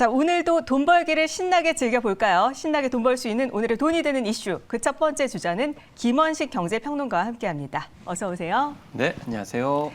자, 오늘도 돈 벌기를 신나게 즐겨볼까요? 신나게 돈 벌 수 있는 오늘의 돈이 되는 이슈. 그 첫 번째 주자는 김원식 경제평론가와 함께합니다. 어서 오세요. 네, 안녕하세요.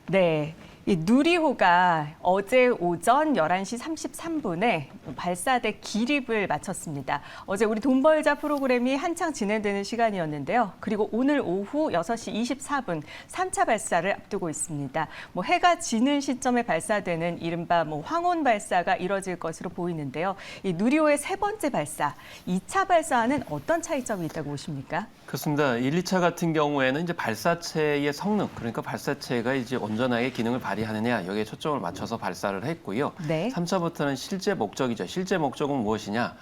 네. 이 누리호가 어제 오전 11시 33분에 발사대 기립을 마쳤습니다. 어제 우리 돈 벌자 프로그램이 한창 진행되는 시간이었는데요. 그리고 오늘 오후 6시 24분 3차 발사를 앞두고 있습니다. 해가 지는 시점에 발사되는 이른바 황혼 발사가 이뤄질 것으로 보이는데요. 이 누리호의 세 번째 발사, 2차 발사와는 어떤 차이점이 있다고 보십니까? 그렇습니다. 1, 2차 같은 경우에는 이제 발사체의 성능, 그러니까 발사체가 이제 온전하게 기능을 발휘하느냐 여기에 초점을 맞춰서 발사를 했고요. 네. 3차부터는 실제 목적이죠. 실제 목적은 무엇이냐?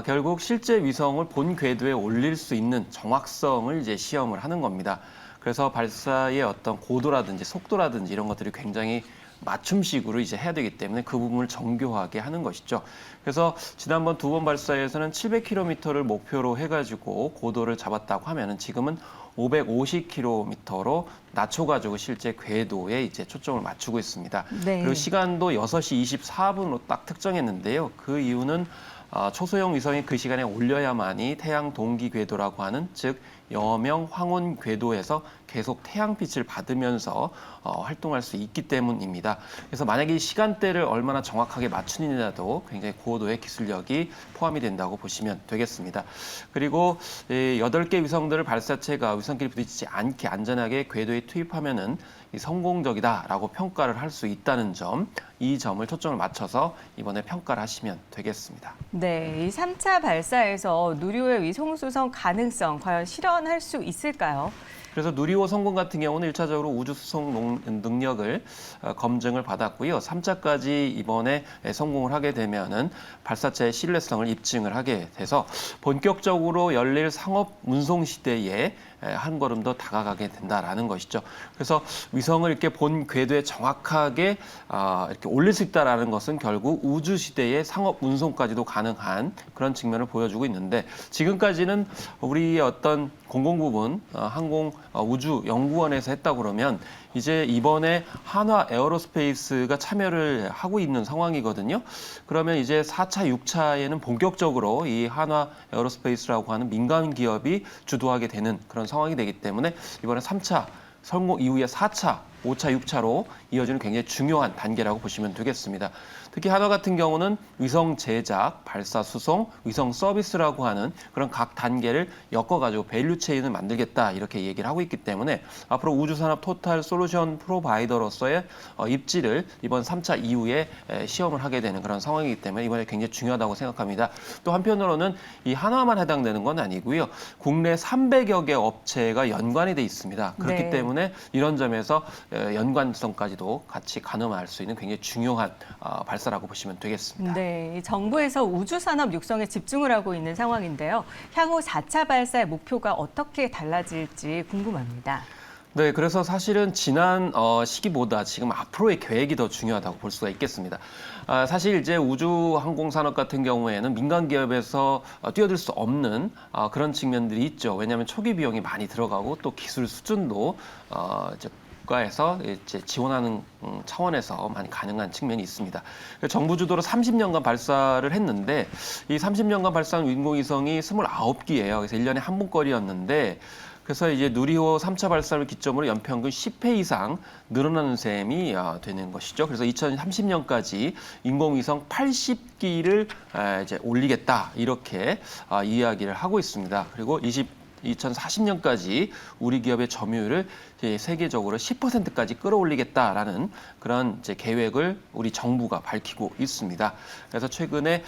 결국 실제 위성을 본 궤도에 올릴 수 있는 정확성을 이제 시험을 하는 겁니다. 그래서 발사의 어떤 고도라든지 속도라든지 이런 것들이 굉장히 맞춤식으로 이제 해야 되기 때문에 그 부분을 정교하게 하는 것이죠. 그래서 지난번 두 번 발사에서는 700km를 목표로 해가지고 고도를 잡았다고 하면은 지금은 550km로 낮춰가지고 실제 궤도에 이제 초점을 맞추고 있습니다. 네. 그리고 시간도 6시 24분으로 딱 특정했는데요. 그 이유는 초소형 위성이 그 시간에 올려야만이 태양 동기 궤도라고 하는 즉 여명 황혼 궤도에서 계속 태양빛을 받으면서 활동할 수 있기 때문입니다. 그래서 만약에 이 시간대를 얼마나 정확하게 맞추느냐도 굉장히 고도의 기술력이 포함이 된다고 보시면 되겠습니다. 그리고 8개 위성들을 발사체가 위성끼리 부딪히지 않게 안전하게 궤도에 투입하면은 성공적이다라고 평가를 할 수 있다는 점, 이 점을 초점을 맞춰서 이번에 평가를 하시면 되겠습니다. 네, 이 3차 발사에서 누리호의 위성 수송 가능성 과연 실현할 수 있을까요? 그래서 누리호 성공 같은 경우는 1차적으로 우주 수송 능력을 검증을 받았고요. 3차까지 이번에 성공을 하게 되면은 발사체의 신뢰성을 입증을 하게 돼서 본격적으로 열릴 상업 운송 시대에 한 걸음 더 다가가게 된다라는 것이죠. 그래서 위성을 이렇게 본 궤도에 정확하게 이렇게 올릴 수 있다라는 것은 결국 우주 시대의 상업 운송까지도 가능한 그런 측면을 보여주고 있는데 지금까지는 우리의 어떤 공공부문 항공 우주 연구원에서 했다고 그러면 이제 이번에 한화 에어로스페이스가 참여를 하고 있는 상황이거든요. 그러면 이제 4차, 6차에는 본격적으로 이 한화 에어로스페이스라고 하는 민간 기업이 주도하게 되는 그런 상황이 되기 때문에 이번에 3차 성공 이후에 4차, 5차, 6차로 이어지는 굉장히 중요한 단계라고 보시면 되겠습니다. 특히 한화 같은 경우는 위성 제작, 발사 수송, 위성 서비스라고 하는 그런 각 단계를 엮어가지고 밸류 체인을 만들겠다 이렇게 얘기를 하고 있기 때문에 앞으로 우주산업 토탈 솔루션 프로바이더로서의 입지를 이번 3차 이후에 시험을 하게 되는 그런 상황이기 때문에 이번에 굉장히 중요하다고 생각합니다. 또 한편으로는 이 한화만 해당되는 건 아니고요. 국내 300여 개 업체가 연관이 돼 있습니다. 그렇기 네. 때문에 이런 점에서 연관성까지도 같이 가늠할 수 있는 굉장히 중요한 발사라고 보시면 되겠습니다. 네, 이 정부에서 우주산업 육성에 집중을 하고 있는 상황인데요. 향후 4차 발사의 목표가 어떻게 달라질지 궁금합니다. 네, 그래서 사실은 지난 시기보다 지금 앞으로의 계획이 더 중요하다고 볼 수가 있겠습니다. 사실 이제 우주 항공 산업 같은 경우에는 민간 기업에서 뛰어들 수 없는 그런 측면들이 있죠. 왜냐하면 초기 비용이 많이 들어가고 또 기술 수준도 이제 국가에서 이제 지원하는 차원에서 많이 가능한 측면이 있습니다. 정부 주도로 30년간 발사를 했는데 이 30년간 발사한 인공위성이 29기예요. 그래서 1년에 한 번거리였는데 그래서 이제 누리호 3차 발사를 기점으로 연평균 10회 이상 늘어나는 셈이 되는 것이죠. 그래서 2030년까지 인공위성 80기를 이제 올리겠다 이렇게 이야기를 하고 있습니다. 그리고 2040년까지 우리 기업의 점유율을 세계적으로 10%까지 끌어올리겠다라는 그런 이제 계획을 우리 정부가 밝히고 있습니다. 그래서 최근에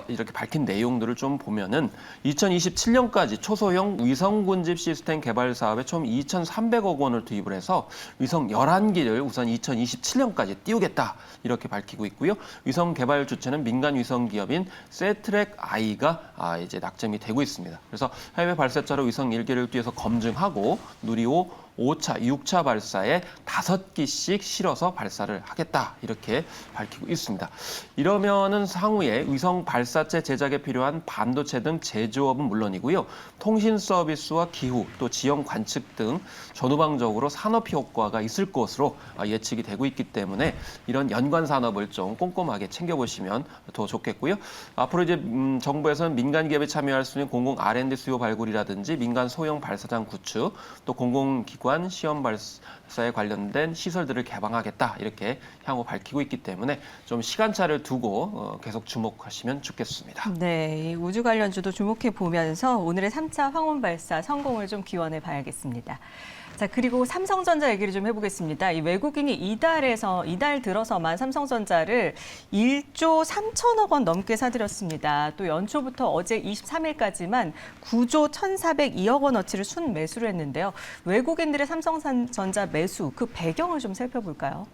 이렇게 밝힌 내용들을 좀 보면은 2027년까지 초소형 위성 군집 시스템 개발 사업에 총 2,300억 원을 투입을 해서 위성 11기를 우선 2027년까지 띄우겠다 이렇게 밝히고 있고요. 위성 개발 주체는 민간 위성 기업인 세트렉 I가 이제 낙점이 되고 있습니다. 그래서 해외 발사체로 위성 1기를 띄워서 검증하고 누리호 5차, 6차 발사에 5기씩 실어서 발사를 하겠다 이렇게 밝히고 있습니다. 이러면은 향후에 위성 발사체 제작에 필요한 반도체 등 제조업은 물론이고요. 통신 서비스와 기후, 또 지형 관측 등 전후방적으로 산업 효과가 있을 것으로 예측이 되고 있기 때문에 이런 연관 산업을 좀 꼼꼼하게 챙겨보시면 더 좋겠고요. 앞으로 이제 정부에서는 민간 기업에 참여할 수 있는 공공 R&D 수요 발굴이라든지 민간 소형 발사장 구축, 또 공공기관 시험 발사에 관련된 시설들을 개방하겠다 이렇게 향후 밝히고 있기 때문에 좀 시간차를 두고 계속 주목하시면 좋겠습니다. 네, 이 우주 관련주도 주목해 보면서 오늘의 3차 황혼 발사 성공을 좀 기원해 봐야겠습니다. 자, 그리고 삼성전자 얘기를 좀 해보겠습니다. 이 외국인이 이달 들어서만 삼성전자를 1조 3천억 원 넘게 사들였습니다. 또 연초부터 어제 23일까지만 9조 1,402억 원어치를 순매수를 했는데요. 외국인들의 삼성전자 매수, 그 배경을 좀 살펴볼까요?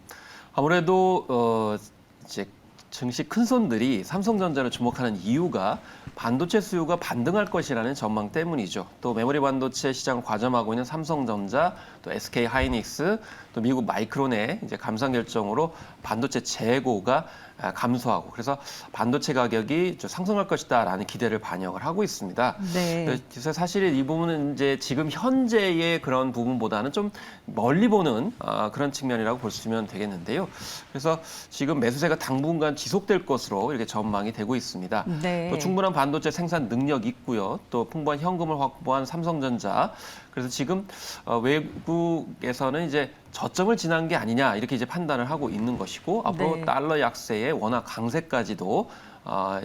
아무래도 이제 증시 큰손들이 삼성전자를 주목하는 이유가 반도체 수요가 반등할 것이라는 전망 때문이죠. 또 메모리 반도체 시장을 과점하고 있는 삼성전자, 또 SK 하이닉스, 또 미국 마이크론의 이제 감산 결정으로 반도체 재고가 감소하고 그래서 반도체 가격이 좀 상승할 것이다라는 기대를 반영을 하고 있습니다. 네. 그래서 사실 이 부분은 이제 지금 현재의 그런 부분보다는 좀 멀리 보는 그런 측면이라고 볼 수 있으면 되겠는데요. 그래서 지금 매수세가 당분간 지속될 것으로 이렇게 전망이 되고 있습니다. 네. 또 충분한 반도체 생산 능력이 있고요. 또 풍부한 현금을 확보한 삼성전자. 그래서 지금 외국에서는 이제 저점을 지난 게 아니냐 이렇게 이제 판단을 하고 있는 것이고 앞으로 네. 달러 약세의 워낙 강세까지도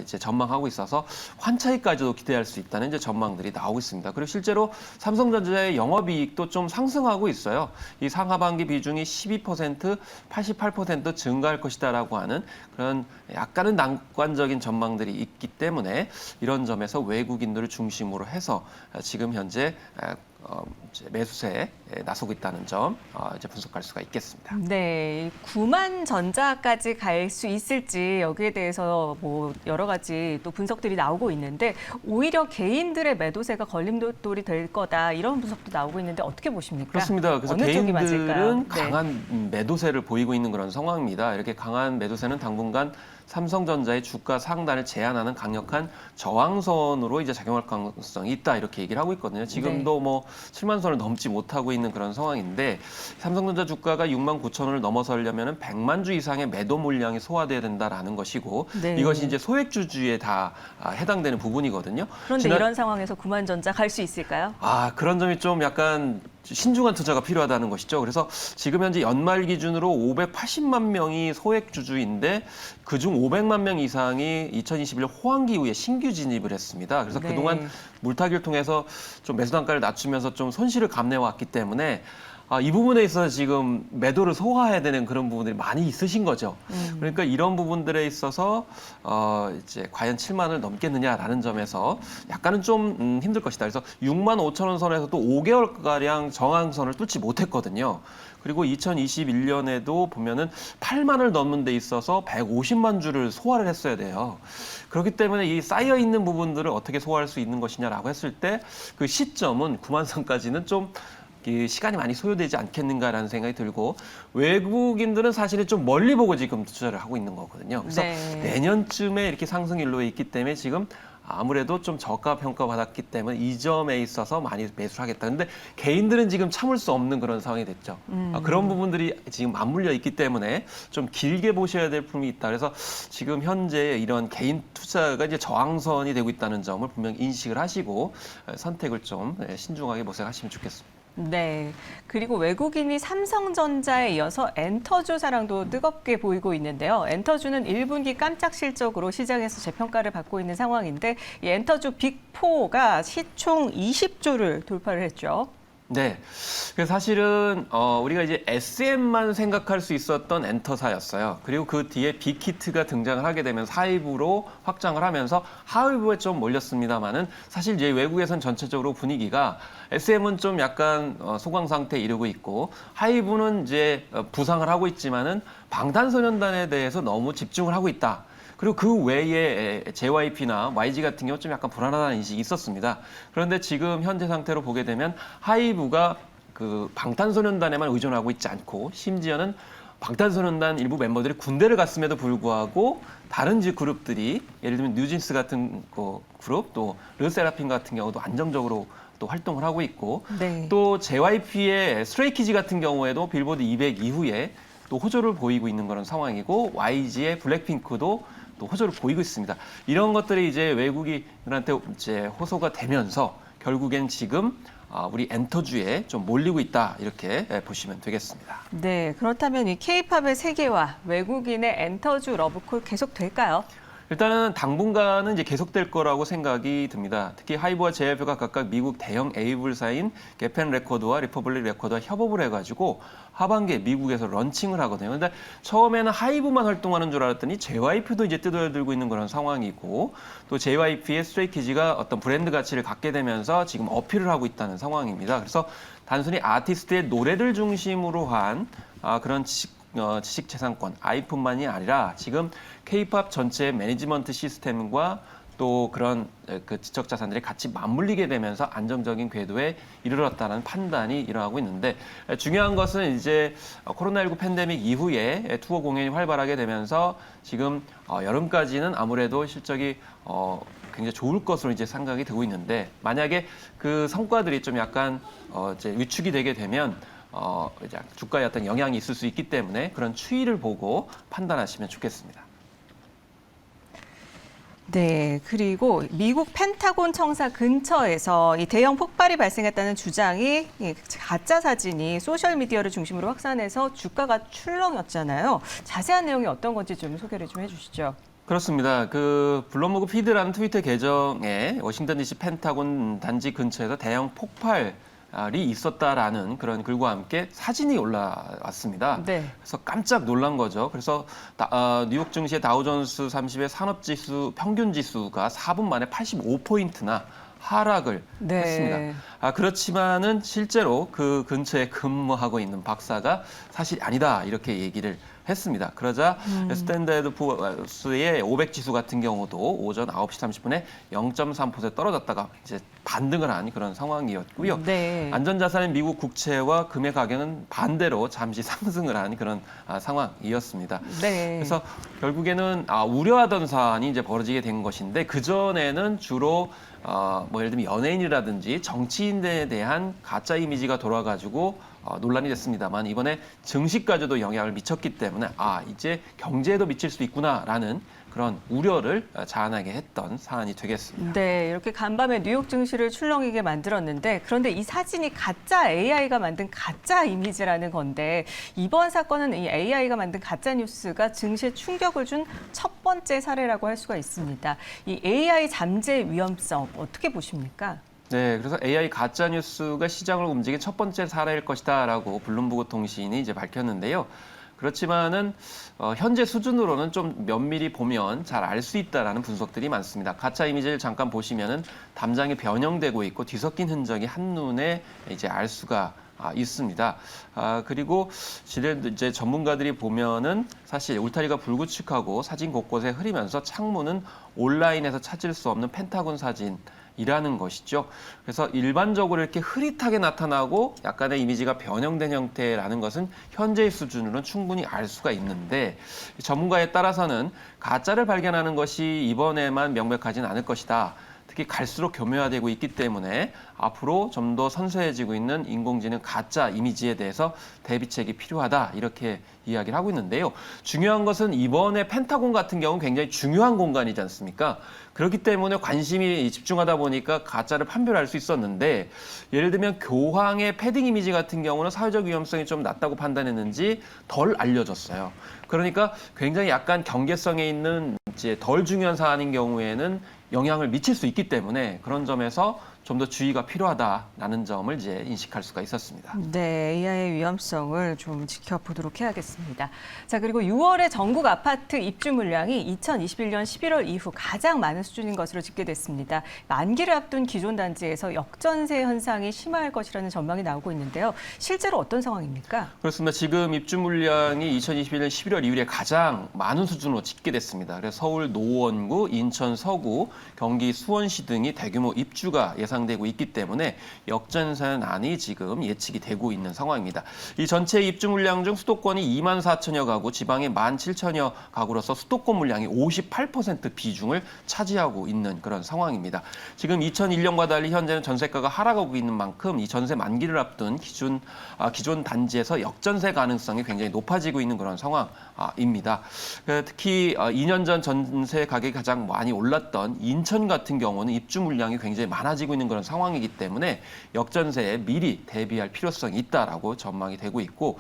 이제 전망하고 있어서 환차익까지도 기대할 수 있다는 이제 전망들이 나오고 있습니다. 그리고 실제로 삼성전자의 영업이익도 좀 상승하고 있어요. 이 상하반기 비중이 12%, 88% 증가할 것이다라고 하는 그런 약간은 낙관적인 전망들이 있기 때문에 이런 점에서 외국인들을 중심으로 해서 지금 현재 이제 매수세에 나서고 있다는 점 이제 분석할 수가 있겠습니다. 네, 9만 전자까지 갈 수 있을지 여기에 대해서 뭐 여러 가지 또 분석들이 나오고 있는데 오히려 개인들의 매도세가 걸림돌이 될 거다 이런 분석도 나오고 있는데 어떻게 보십니까? 그렇습니다. 그래서 어느 쪽이 맞을까요? 개인들은 네. 강한 매도세를 보이고 있는 그런 상황입니다. 이렇게 강한 매도세는 당분간 삼성전자의 주가 상단을 제한하는 강력한 저항선으로 이제 작용할 가능성이 있다 이렇게 얘기를 하고 있거든요. 지금도 뭐 7만 선을 넘지 못하고 있는 그런 상황인데 삼성전자 주가가 6만 9천 원을 넘어서려면 100만 주 이상의 매도 물량이 소화돼야 된다라는 것이고 네. 이것이 이제 소액주주에 다 해당되는 부분이거든요. 그런데 이런 상황에서 9만 전자 갈 수 있을까요? 그런 점이 좀 약간 신중한 투자가 필요하다는 것이죠. 그래서 지금 현재 연말 기준으로 580만 명이 소액주주인데 그중 500만 명 이상이 2021년 호황기 이후에 신규 진입을 했습니다. 그래서 네. 그동안 물타기를 통해서 좀 매수 단가를 낮추면서 좀 손실을 감내해왔기 때문에 이 부분에 있어서 지금 매도를 소화해야 되는 그런 부분들이 많이 있으신 거죠. 그러니까 이런 부분들에 있어서 이제 과연 7만을 넘겠느냐라는 점에서 약간은 좀 힘들 것이다. 그래서 6만 5천 원 선에서도 5개월가량 저항선을 뚫지 못했거든요. 그리고 2021년에도 보면은 8만을 넘는 데 있어서 150만 주를 소화를 했어야 돼요. 그렇기 때문에 이 쌓여 있는 부분들을 어떻게 소화할 수 있는 것이냐라고 했을 때 그 시점은 9만 선까지는 좀 시간이 많이 소요되지 않겠는가라는 생각이 들고 외국인들은 사실은 좀 멀리 보고 지금 투자를 하고 있는 거거든요. 그래서 네. 내년쯤에 이렇게 상승 일로에 있기 때문에 지금 아무래도 좀 저가 평가받았기 때문에 이 점에 있어서 많이 매수를 하겠다. 근데 개인들은 지금 참을 수 없는 그런 상황이 됐죠. 그런 부분들이 지금 맞물려 있기 때문에 좀 길게 보셔야 될 부분이 있다. 그래서 지금 현재 이런 개인 투자가 이제 저항선이 되고 있다는 점을 분명히 인식을 하시고 선택을 좀 신중하게 모색하시면 좋겠습니다. 네. 그리고 외국인이 삼성전자에 이어서 엔터주 사랑도 뜨겁게 보이고 있는데요. 엔터주는 1분기 깜짝 실적으로 시장에서 재평가를 받고 있는 상황인데 이 엔터주 빅4가 시총 20조를 돌파를 했죠. 네. 그래서 사실은 우리가 이제 SM만 생각할 수 있었던 엔터사였어요. 그리고 그 뒤에 빅히트가 등장을 하게 되면서 하이브로 확장을 하면서 하이브에 좀 몰렸습니다만은 사실 이제 외국에선 전체적으로 분위기가 SM은 좀 약간 소강 상태에 이르고 있고 하이브는 이제 부상을 하고 있지만은 방탄소년단에 대해서 너무 집중을 하고 있다. 그리고 그 외에 JYP나 YG 같은 경우 좀 약간 불안하다는 인식이 있었습니다. 그런데 지금 현재 상태로 보게 되면 하이브가 그 방탄소년단에만 의존하고 있지 않고 심지어는 방탄소년단 일부 멤버들이 군대를 갔음에도 불구하고 다른 그룹들이 예를 들면 뉴진스 같은 그룹 또 르세라핌 같은 경우도 안정적으로 또 활동을 하고 있고 네. 또 JYP의 스트레이키즈 같은 경우에도 빌보드 200 이후에 또 호조를 보이고 있는 그런 상황이고 YG의 블랙핑크도 또 호조를 보이고 있습니다. 이런 것들이 이제 외국인들한테 이제 호소가 되면서 결국엔 지금 우리 엔터주에 좀 몰리고 있다 이렇게 보시면 되겠습니다. 네, 그렇다면 이 K-팝의 세계화, 외국인의 엔터주 러브콜 계속 될까요? 일단은 당분간은 이제 계속될 거라고 생각이 듭니다. 특히 하이브와 JYP가 각각 미국 대형 에이블사인 개펜 레코드와 리퍼블릭 레코드와 협업을 해가지고 하반기에 미국에서 런칭을 하거든요. 근데 처음에는 하이브만 활동하는 줄 알았더니 JYP도 이제 뜯어들고 있는 그런 상황이고 또 JYP의 스트레이키즈가 어떤 브랜드 가치를 갖게 되면서 지금 어필을 하고 있다는 상황입니다. 그래서 단순히 아티스트의 노래를 중심으로 한 그런 지식재산권, 아이폰만이 아니라 지금 K-팝 전체의 매니지먼트 시스템과 또 그런 그 지적자산들이 같이 맞물리게 되면서 안정적인 궤도에 이르렀다는 판단이 일어나고 있는데 중요한 것은 이제 코로나19 팬데믹 이후에 투어 공연이 활발하게 되면서 지금 여름까지는 아무래도 실적이 굉장히 좋을 것으로 이제 생각이 되고 있는데 만약에 그 성과들이 좀 약간 이제 위축이 되게 되면 이제 주가에 어떤 영향이 있을 수 있기 때문에 그런 추이를 보고 판단하시면 좋겠습니다. 네, 그리고 미국 펜타곤 청사 근처에서 이 대형 폭발이 발생했다는 주장이 가짜 사진이 소셜미디어를 중심으로 확산해서 주가가 출렁였잖아요. 자세한 내용이 어떤 건지 좀 소개를 좀 해주시죠. 그렇습니다. 그 블룸버그 피드라는 트위터 계정에 워싱턴 DC 펜타곤 단지 근처에서 대형 폭발이 있었다라는 그런 글과 함께 사진이 올라왔습니다. 네. 그래서 깜짝 놀란 거죠. 그래서 뉴욕 증시의 다우존스 30의 산업지수 평균 지수가 4분 만에 85포인트나 하락을 네. 했습니다. 그렇지만은 실제로 그 근처에 근무하고 있는 박사가 사실 아니다 이렇게 얘기를 했습니다. 그러자 스탠다드 푸어스의 500 지수 같은 경우도 오전 9시 30분에 0.3% 떨어졌다가 이제 반등을 한 그런 상황이었고요. 네. 안전자산인 미국 국채와 금의 가격은 반대로 잠시 상승을 한 그런 상황이었습니다. 네. 그래서 결국에는 우려하던 사안이 이제 벌어지게 된 것인데 그 전에는 주로 뭐 예를 들면 연예인이라든지 정치인에 대한 가짜 이미지가 돌아가지고 논란이 됐습니다만 이번에 증시까지도 영향을 미쳤기 때문에 이제 경제에도 미칠 수 있구나라는 그런 우려를 자아나게 했던 사안이 되겠습니다. 네, 이렇게 간밤에 뉴욕 증시를 출렁이게 만들었는데 그런데 이 사진이 가짜 AI가 만든 가짜 이미지라는 건데 이번 사건은 이 AI가 만든 가짜 뉴스가 증시에 충격을 준 첫 번째 사례라고 할 수가 있습니다. 이 AI 잠재 위험성 어떻게 보십니까? 네, 그래서 AI 가짜 뉴스가 시장을 움직인 첫 번째 사례일 것이다라고 블룸버그 통신이 이제 밝혔는데요. 그렇지만은 현재 수준으로는 좀 면밀히 보면 잘 알 수 있다라는 분석들이 많습니다. 가짜 이미지를 잠깐 보시면은 담장이 변형되고 있고 뒤섞인 흔적이 한눈에 이제 알 수가 있습니다. 그리고 이제 전문가들이 보면은 사실 울타리가 불구축하고 사진 곳곳에 흐리면서 창문은 온라인에서 찾을 수 없는 펜타곤 사진이라는 것이죠. 그래서 일반적으로 이렇게 흐릿하게 나타나고 약간의 이미지가 변형된 형태라는 것은 현재의 수준으로는 충분히 알 수가 있는데 전문가에 따라서는 가짜를 발견하는 것이 이번에만 명백하진 않을 것이다. 특히 갈수록 교묘화되고 있기 때문에 앞으로 좀 더 선소해지고 있는 인공지능 가짜 이미지에 대해서 대비책이 필요하다 이렇게 이야기를 하고 있는데요. 중요한 것은 이번에 펜타곤 같은 경우는 굉장히 중요한 공간이지 않습니까? 그렇기 때문에 관심이 집중하다 보니까 가짜를 판별할 수 있었는데 예를 들면 교황의 패딩 이미지 같은 경우는 사회적 위험성이 좀 낮다고 판단했는지 덜 알려졌어요. 그러니까 굉장히 약간 경계성에 있는 이제 덜 중요한 사안인 경우에는 영향을 미칠 수 있기 때문에 그런 점에서 좀 더 주의가 필요하다라는 점을 이제 인식할 수가 있었습니다. 네, AI의 위험성을 좀 지켜보도록 해야겠습니다. 자, 그리고 6월에 전국 아파트 입주 물량이 2021년 11월 이후 가장 많은 수준인 것으로 집계됐습니다. 만기를 앞둔 기존 단지에서 역전세 현상이 심화할 것이라는 전망이 나오고 있는데요. 실제로 어떤 상황입니까? 그렇습니다. 지금 입주 물량이 2021년 11월 이후에 가장 많은 수준으로 집계됐습니다. 그래서 서울 노원구, 인천 서구, 경기 수원시 등이 대규모 입주가 예상 예상되고 있기 때문에 역전세난이 지금 예측이 되고 있는 상황입니다. 이 전체 입주 물량 중 수도권이 2만 4천여 가구, 지방이 1만 7천여 가구로서 수도권 물량이 58% 비중을 차지하고 있는 그런 상황입니다. 지금 2001년과 달리 현재는 전세가가 하락하고 있는 만큼 이 전세 만기를 앞둔 기존 단지에서 역전세 가능성이 굉장히 높아지고 있는 그런 상황입니다. 특히 2년 전 전세 가격이 가장 많이 올랐던 인천 같은 경우는 입주 물량이 굉장히 많아지고 있는 그런 상황이기 때문에 역전세에 미리 대비할 필요성이 있다라고 전망이 되고 있고,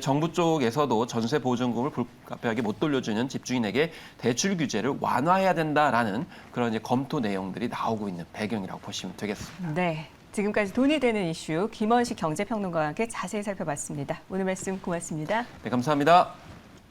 정부 쪽에서도 전세 보증금을 불가피하게 못 돌려주는 집주인에게 대출 규제를 완화해야 된다라는 그런 이제 검토 내용들이 나오고 있는 배경이라고 보시면 되겠습니다. 네. 지금까지 돈이 되는 이슈 김원식 경제평론가와 함께 자세히 살펴봤습니다. 오늘 말씀 고맙습니다. 네, 감사합니다.